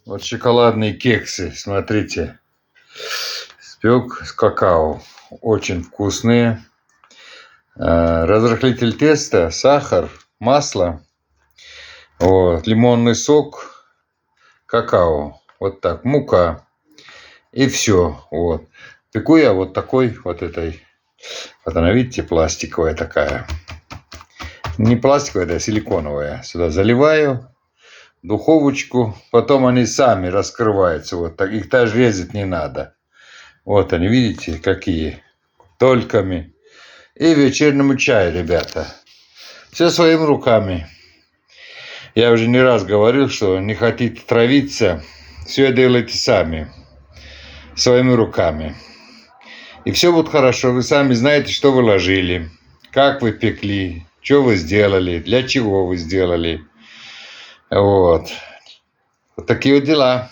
Вот шоколадные кексы, смотрите. Спек с какао. Очень вкусные. Разрыхлитель теста, сахар, масло, вот, лимонный сок, какао. Вот так, мука. И все. Вот. Пеку я вот такой вот этой. Вот она, видите, пластиковая такая. Не пластиковая, а силиконовая. Сюда заливаю. Духовочку, потом они сами раскрываются, вот так, их даже резать не надо. Вот они, видите, какие, тольками. И вечернему чаю, ребята. Все своими руками. Я уже не раз говорил, что не хотите травиться, все делайте сами, своими руками. И все будет хорошо, вы сами знаете, что вы ложили, как вы пекли, что вы сделали, для чего вы сделали. Вот. Вот такие вот дела.